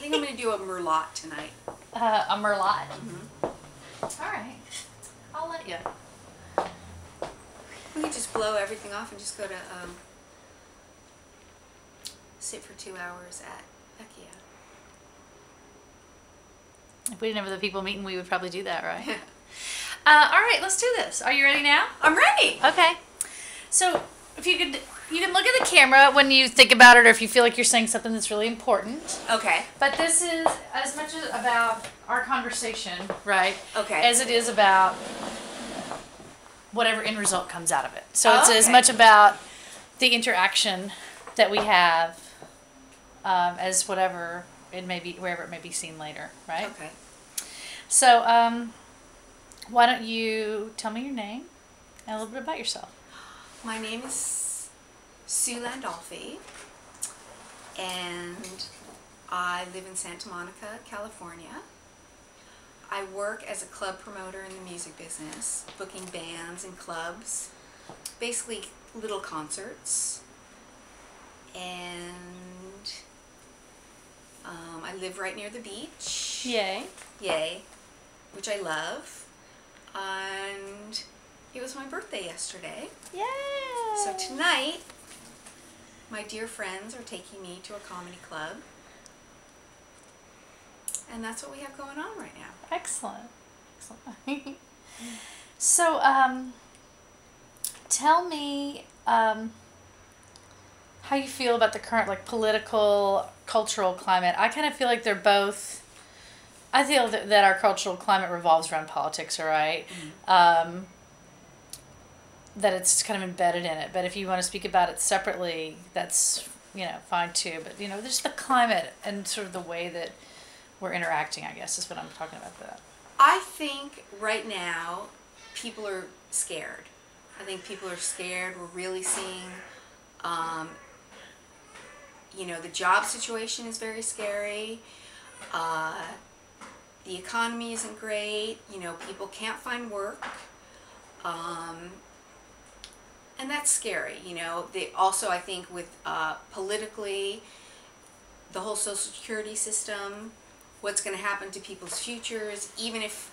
think I'm going to do a merlot tonight. A merlot? Mm-hmm. All right. I'll let you. We could just blow everything off and just go to sit for 2 hours at IKEA. If we didn't have other people meeting, we would probably do that, right? All right, let's do this. Are you ready now? I'm ready. Okay. So if you can look at the camera when you think about it, or if you feel like you're saying something that's really important. Okay. But this is as much about our conversation, right? Okay. As it is about whatever end result comes out of it. So it's as okay. much about the interaction that we have as whatever it may be, wherever it may be seen later, right? Okay. So why don't you tell me your name and a little bit about yourself? My name is Sue Landolfi, and I live in Santa Monica, California. I work as a club promoter in the music business, booking bands and clubs, basically little concerts. And I live right near the beach. Yay. Yay. Which I love. And it was my birthday yesterday. Yay! So tonight, my dear friends are taking me to a comedy club. And that's what we have going on right now. Excellent. Excellent. So, tell me how you feel about the current political, cultural climate. I kind of feel like they're both. I feel that our cultural climate revolves around politics, all right? Mm-hmm. That it's kind of embedded in it. But if you want to speak about it separately, that's fine too. But there's the climate and sort of the way that we're interacting, I guess, is what I'm talking about that. I think right now people are scared. I think people are scared. We're really seeing, the job situation is very scary. The economy isn't great. People can't find work. And that's scary. They also, I think, with politically, the whole Social Security system, what's going to happen to people's futures, even if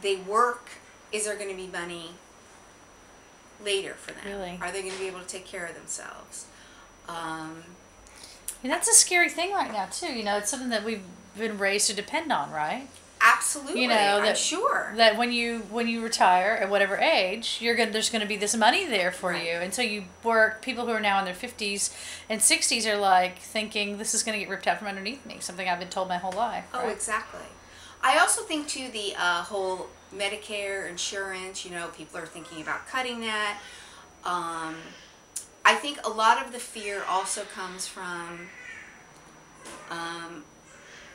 they work, is there going to be money later for them? Really? Are they going to be able to take care of themselves? That's a scary thing right now too. It's something that we've been raised to depend on, right? Absolutely. I'm sure that when you retire at whatever age, there's going to be this money there for right. you, and so you work. People who are now in their 50s and 60s are thinking this is going to get ripped out from underneath me. Something I've been told my whole life. Oh, right? exactly. I also think too the whole Medicare insurance. People are thinking about cutting that. I think a lot of the fear also comes from,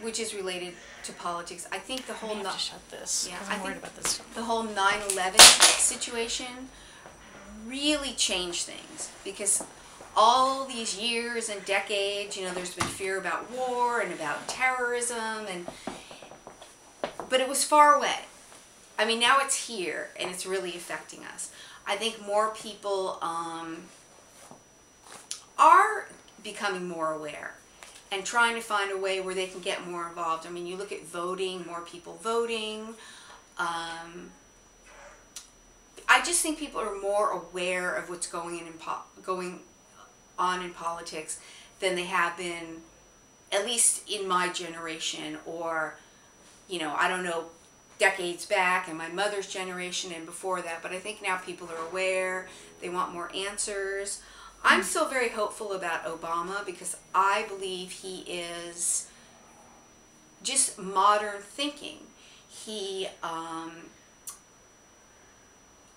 which is related to politics. I think the whole I have to shut this. Yeah, I'm worried about this stuff. The whole 9/11 situation really changed things, because all these years and decades, there's been fear about war and about terrorism, but it was far away. I mean, now it's here and it's really affecting us. I think more people are becoming more aware and trying to find a way where they can get more involved. I mean, you look at voting, more people voting. I just think people are more aware of what's going on in politics than they have been, at least in my generation, or, I don't know, decades back, and my mother's generation and before that. But I think now people are aware. They want more answers. I'm still very hopeful about Obama, because I believe he is just modern thinking.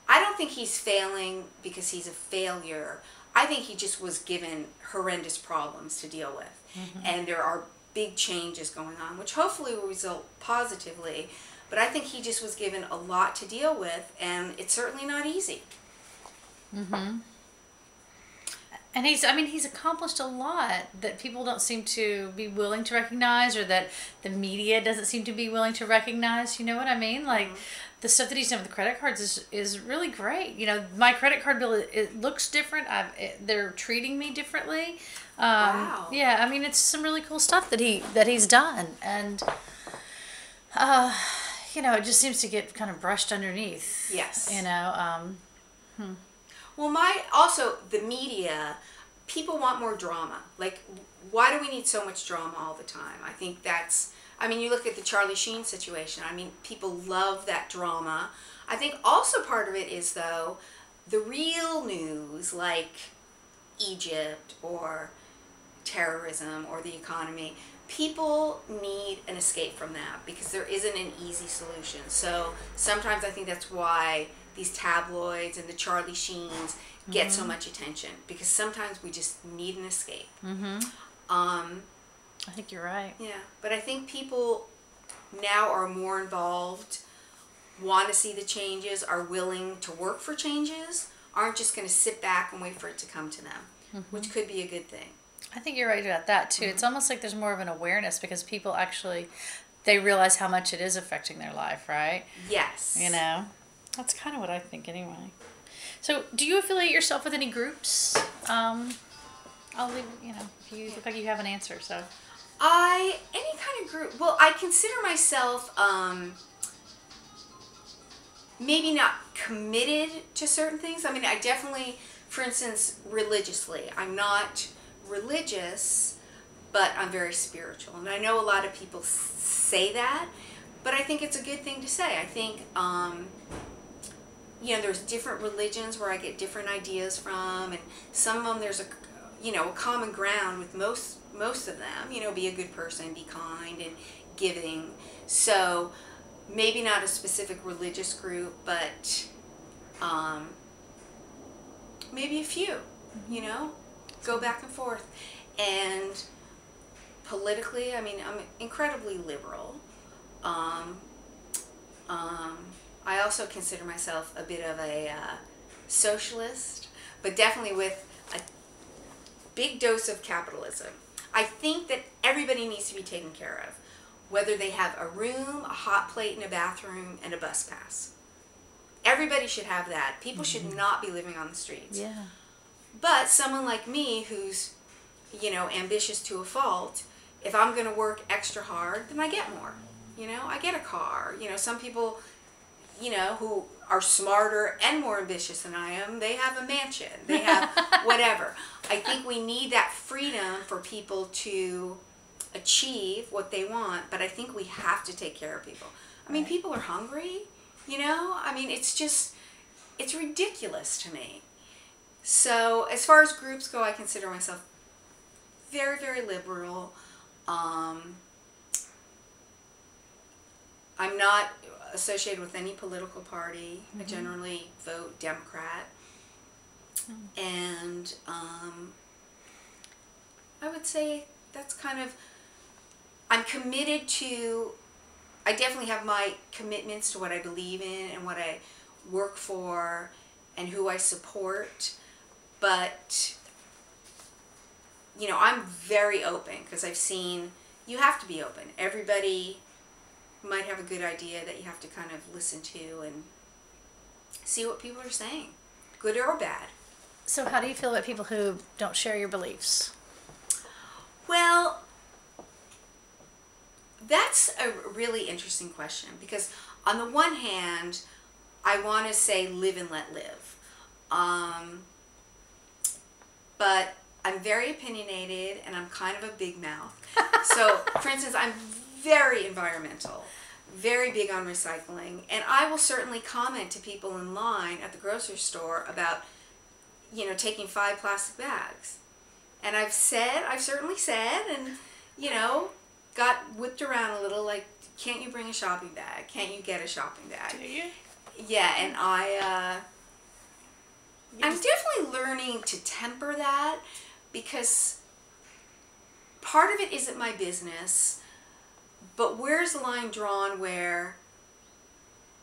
I don't think he's failing because he's a failure. I think he just was given horrendous problems to deal with. Mm-hmm. And there are big changes going on, which hopefully will result positively. But I think he just was given a lot to deal with, and it's certainly not easy. Mm-hmm. And he's accomplished a lot that people don't seem to be willing to recognize, or that the media doesn't seem to be willing to recognize. You know what I mean? Like, the stuff that he's done with the credit cards is really great. You know, my credit card bill, it looks different. They're treating me differently. Wow. Yeah, I mean, it's some really cool stuff that he's done. And, you know, it just seems to get kind of brushed underneath. Yes. You know, Well, also the media, people want more drama. Like, why do we need so much drama all the time? I think you look at the Charlie Sheen situation. I mean, people love that drama. I think also part of it is, though, the real news, like Egypt or terrorism or the economy, people need an escape from that because there isn't an easy solution. So sometimes I think that's why these tabloids and the Charlie Sheens get so much attention, because sometimes we just need an escape. I think you're right. Yeah, but I think people now are more involved, want to see the changes, are willing to work for changes, aren't just going to sit back and wait for it to come to them, which could be a good thing. I think you're right about that too. It's almost like there's more of an awareness because people actually, they realize how much it is affecting their life, right? Yes. You know, that's kind of what I think anyway. So, do you affiliate yourself with any groups? I'll leave, you know, if you look like you have an answer, so. Any kind of group, well, I consider myself, maybe not committed to certain things. I mean, I definitely, for instance, religiously, I'm not religious, but I'm very spiritual. And I know a lot of people say that, but I think it's a good thing to say. I think, you know, there's different religions where I get different ideas from, and some of them there's a common ground with most of them. You know, be a good person, be kind and giving. So maybe not a specific religious group, but maybe a few. You know, go back and forth. And politically, I mean, I'm incredibly liberal. I also consider myself a bit of a socialist, but definitely with a big dose of capitalism. I think that everybody needs to be taken care of, whether they have a room, a hot plate in a bathroom, and a bus pass. Everybody should have that. People should not be living on the streets. Yeah. But someone like me who's, you know, ambitious to a fault, if I'm going to work extra hard, then I get more. You know, I get a car. You know, some people, you know, who are smarter and more ambitious than I am, they have a mansion. They have whatever. I think we need that freedom for people to achieve what they want, but I think we have to take care of people. I mean, people are hungry, you know? I mean, it's ridiculous to me. So as far as groups go, I consider myself very, very liberal. I'm not associated with any political party. I generally vote Democrat. And I would say that's kind of, I'm committed to, I definitely have my commitments to what I believe in and what I work for and who I support. But, you know, I'm very open because I've seen, you have to be open. Everybody might have a good idea that you have to kind of listen to and see what people are saying, good or bad. So how do you feel about people who don't share your beliefs? Well, that's a really interesting question because on the one hand, I want to say live and let live. But I'm very opinionated and I'm kind of a big mouth. So, for instance, I'm very environmental, very big on recycling, and I will certainly comment to people in line at the grocery store about, you know, taking 5 plastic bags. And I've certainly said, and, you know, got whipped around a little, like, can't you bring a shopping bag? Can't you get a shopping bag? Do you? Yeah, and I'm definitely learning to temper that because part of it isn't my business, but where's the line drawn where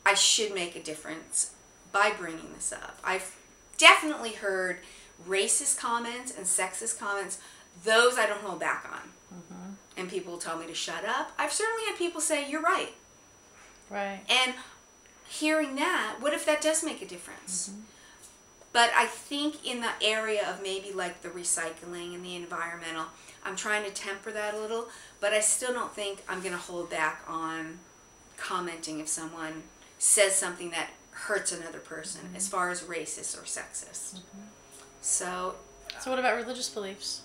I should make a difference by bringing this up? I've definitely heard racist comments and sexist comments, those I don't hold back on. And people will tell me to shut up. I've certainly had people say, you're right. Right. And hearing that, what if that does make a difference? But I think in the area of maybe like the recycling and the environmental, I'm trying to temper that a little, but I still don't think I'm going to hold back on commenting if someone says something that hurts another person as far as racist or sexist. So what about religious beliefs?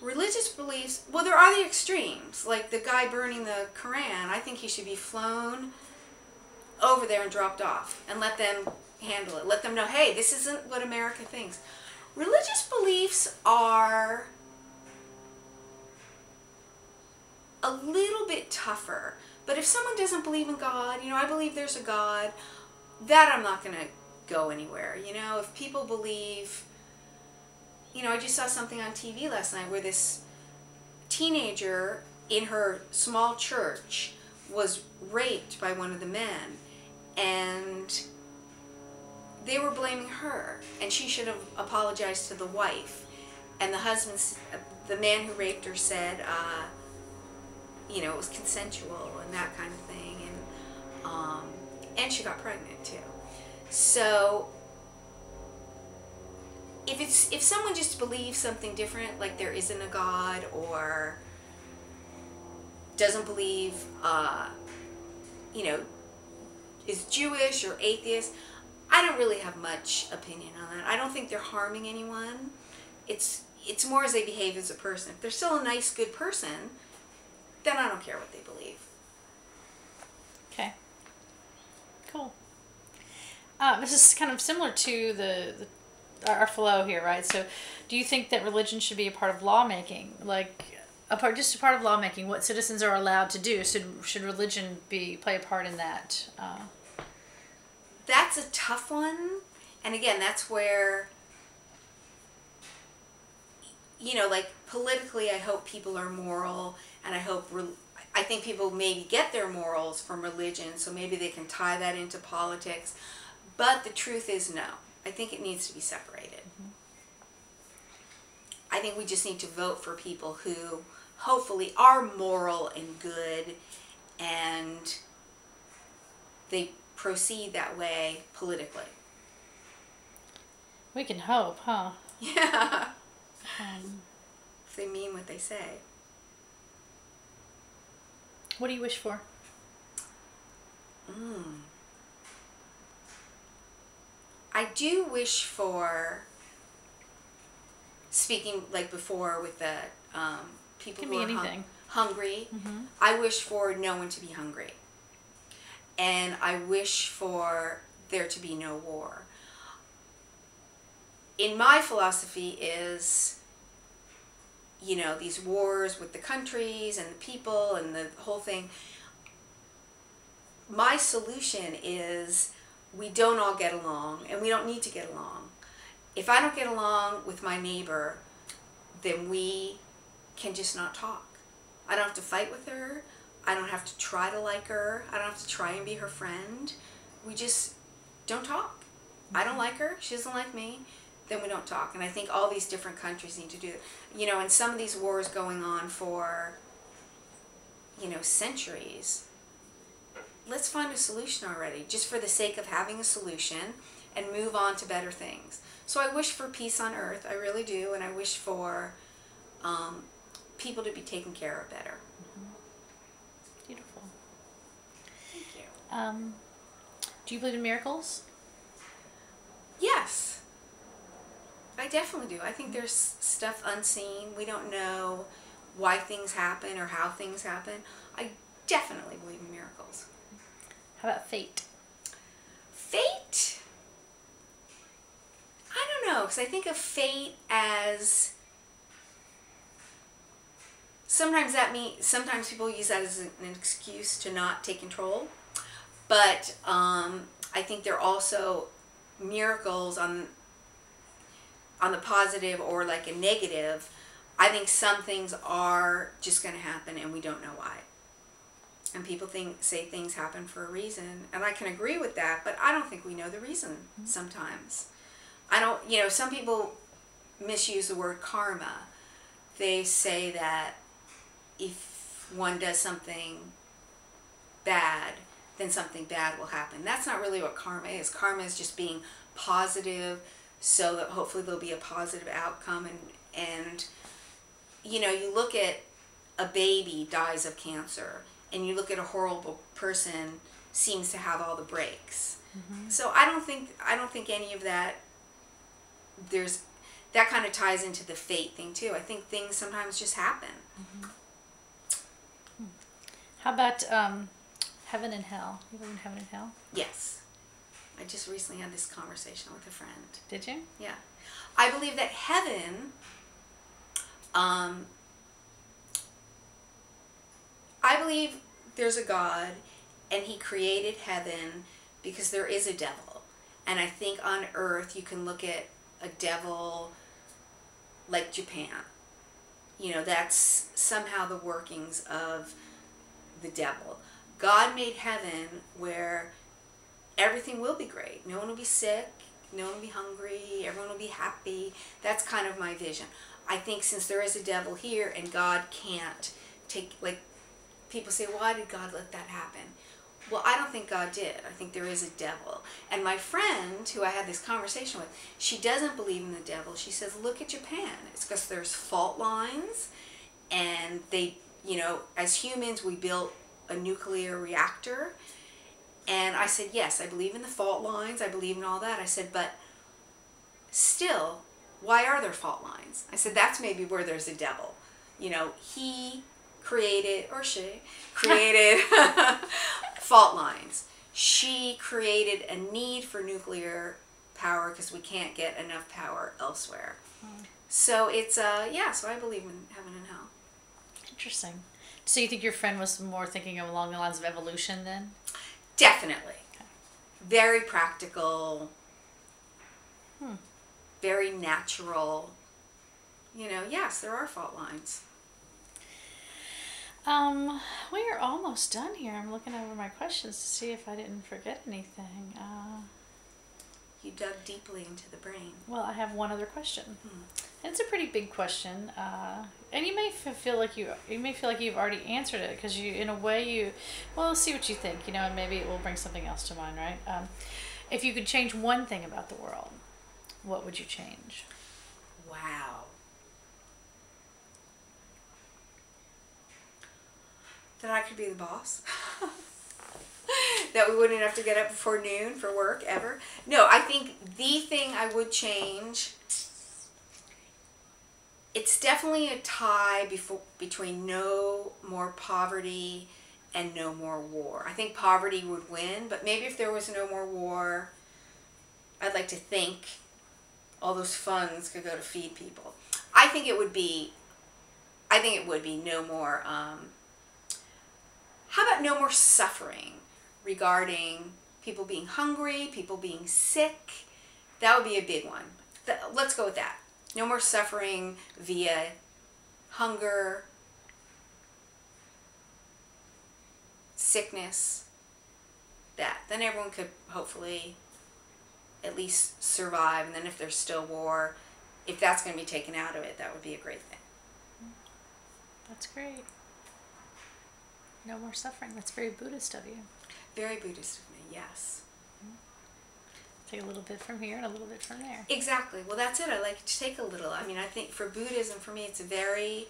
Religious beliefs, well, there are the extremes. Like the guy burning the Quran, I think he should be flown over there and dropped off and let them handle it. Let them know, hey, this isn't what America thinks. Religious beliefs are a little bit tougher. But if someone doesn't believe in God, I believe there's a God, that I'm not going to go anywhere. If people believe, I just saw something on TV last night where this teenager in her small church was raped by one of the men, and they were blaming her, and she should have apologized to the wife. And the husband, the man who raped her, said, it was consensual and that kind of thing, and she got pregnant too. So if someone just believes something different, like there isn't a God, or doesn't believe, is Jewish or atheist, I don't really have much opinion on that. I don't think they're harming anyone. It's more as they behave as a person. If they're still a nice, good person, then I don't care what they believe. Okay. Cool. This is kind of similar to our flow here, right? So, do you think that religion should be a part of lawmaking? Like, just a part of lawmaking, what citizens are allowed to do? Should religion play a part in that? That's a tough one. And again, that's where, like politically, I hope people are moral, and I think people maybe get their morals from religion, so maybe they can tie that into politics. But the truth is, no. I think it needs to be separated. I think we just need to vote for people who hopefully are moral and good, and they proceed that way politically. We can hope, huh? Yeah. If they mean what they say. What do you wish for? I do wish for, speaking like before with the people who are hungry, I wish for no one to be hungry. And I wish for there to be no war. In my philosophy is, these wars with the countries and the people and the whole thing. My solution is we don't all get along, and we don't need to get along. If I don't get along with my neighbor, then we can just not talk. I don't have to fight with her. I don't have to try to like her. I don't have to try and be her friend. We just don't talk. I don't like her. She doesn't like me. Then we don't talk. And I think all these different countries need to do it. And some of these wars going on for, centuries. Let's find a solution already, just for the sake of having a solution, and move on to better things. So I wish for peace on earth. I really do. And I wish for people to be taken care of better. Beautiful. Thank you. Do you believe in miracles? Yes. I definitely do. I think there's stuff unseen. We don't know why things happen or how things happen. I definitely believe in miracles. How about fate? Fate? I don't know, because I think of fate as... Sometimes people use that as an excuse to not take control. But I think there are also miracles on the positive or like a negative. I think some things are just going to happen and we don't know why. And people say things happen for a reason. And I can agree with that, but I don't think we know the reason sometimes. I don't, some people misuse the word karma. They say that if one does something bad, then something bad will happen. That's not really what karma is. Karma is just being positive so that hopefully there'll be a positive outcome. And you know, you look at a baby dies of cancer, and you look at a horrible person seems to have all the breaks. Mm-hmm. So I don't think any of that, there's, that kind of ties into the fate thing too. I think things sometimes just happen. Mm-hmm. How about heaven and hell? You believe in heaven and hell? Yes. I just recently had this conversation with a friend. Did you? Yeah. I believe that heaven, I believe there's a God, and he created heaven because there is a devil. And I think on earth you can look at a devil like Japan. You know, that's somehow the workings of the devil. God made heaven where everything will be great. No one will be sick. No one will be hungry. Everyone will be happy. That's kind of my vision. I think since there is a devil here and God can't take, like, people say, why did God let that happen? Well, I don't think God did. I think there is a devil. And my friend, who I had this conversation with, she doesn't believe in the devil. She says, look at Japan. It's because there's fault lines, and they, you know, as humans, we built a nuclear reactor. And I said, yes, I believe in the fault lines. I believe in all that. I said, but still, why are there fault lines? I said, that's maybe where there's a devil. You know, he created, or she created fault lines. She created a need for nuclear power because we can't get enough power elsewhere. So it's, yeah, so I believe in heaven and hell. Interesting. So you think your friend was more thinking along the lines of evolution then? Definitely. Okay. Very practical, very natural. You know, yes, there are fault lines. We are almost done here. I'm looking over my questions to see if I didn't forget anything. You dug deeply into the brain. Well, I have one other question. And it's a pretty big question. And you may feel like you've already answered it because you, in a way, well, let's see what you think, you know, and maybe it will bring something else to mind, right? If you could change one thing about the world, what would you change? Wow. That I could be the boss. That we wouldn't have to get up before noon for work ever. No, I think the thing I would change, it's definitely a tie between no more poverty and no more war. I think poverty would win, but maybe if there was no more war, I'd like to think all those funds could go to feed people. I think it would be no more, how about no more suffering regarding people being hungry, people being sick? That would be a big one. Let's go with that. No more suffering via hunger, sickness, that. Then everyone could hopefully at least survive. And then if there's still war, if that's going to be taken out of it, that would be a great thing. That's great. No more suffering. That's very Buddhist of you. Very Buddhist of me, yes. Take a little bit from here and a little bit from there. Exactly. Well, that's it. I like to take a little. I mean, I think for Buddhism, for me, it's very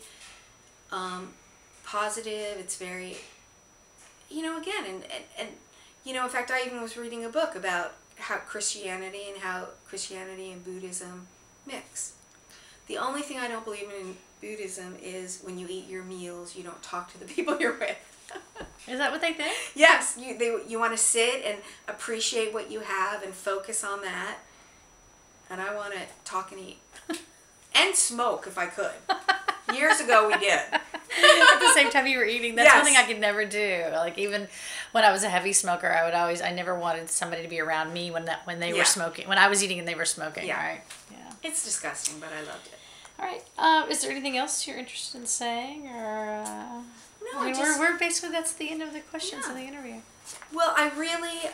positive. It's very, you know, again, and you know, in fact, I even was reading a book about how Christianity and Buddhism mix. The only thing I don't believe in Buddhism is when you eat your meals, you don't talk to the people you're with. Is that what they think? Yes, you want to sit and appreciate what you have and focus on that. And I want to talk and eat. And smoke if I could. Years ago we did. At the same time you were eating. That's yes. one thing I could never do. Like even when I was a heavy smoker, I never wanted somebody to be around me when they were smoking. When I was eating and they were smoking, right? Yeah. It's disgusting, but I loved it. All right. Is there anything else you're interested in saying, or? No, I mean, we're basically, that's the end of the questions in the interview. Well, I really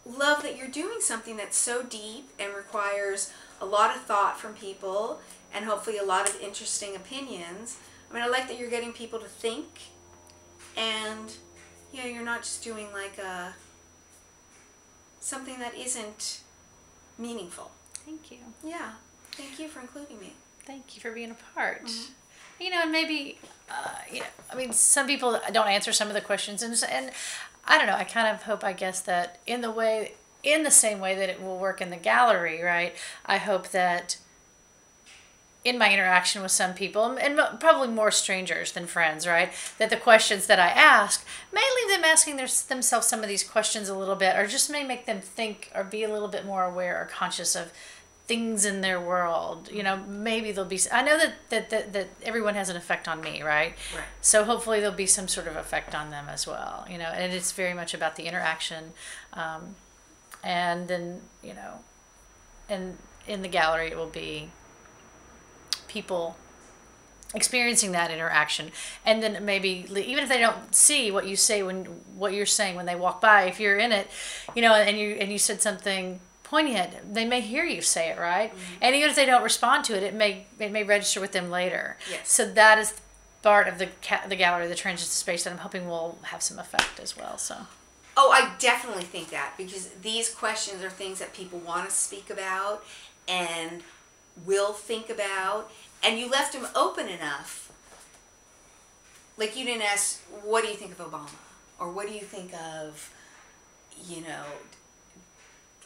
love that you're doing something that's so deep and requires a lot of thought from people, and hopefully a lot of interesting opinions. I mean, I like that you're getting people to think, and you're not just doing like something that isn't meaningful. Thank you. Yeah. Thank you for including me. Thank you for being a part. Mm-hmm. And maybe, I mean, some people don't answer some of the questions, and I don't know. I kind of hope, I guess, that in the same way that it will work in the gallery, right? I hope that in my interaction with some people, and probably more strangers than friends, right, that the questions that I ask may leave them asking themselves some of these questions a little bit, or just may make them think or be a little bit more aware or conscious of things in their world. Maybe there'll be, I know that everyone has an effect on me, right? Right. So hopefully there'll be some sort of effect on them as well, and it's very much about the interaction. And then, and in the gallery it will be people experiencing that interaction, and then maybe even if they don't see what you say what you're saying when they walk by, if you're in it, and you said something poignant, they may hear you say it, right? Mm-hmm. And even if they don't respond to it, it may register with them later. Yes. So that is part of the gallery, the transition space, that I'm hoping will have some effect as well. So. Oh, I definitely think that, because these questions are things that people want to speak about and will think about, and you left them open enough. Like, you didn't ask, what do you think of Obama? Or what do you think of,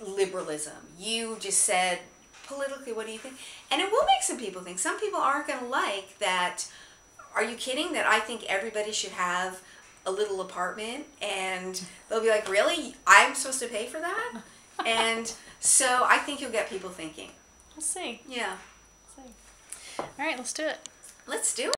liberalism? You just said, politically, what do you think? And it will make some people think. Some people aren't going to like that. Are you kidding that I think everybody should have a little apartment? And they'll be like, really? I'm supposed to pay for that? And so I think you'll get people thinking. We'll see. Yeah. We'll see. All right, let's do it. Let's do it.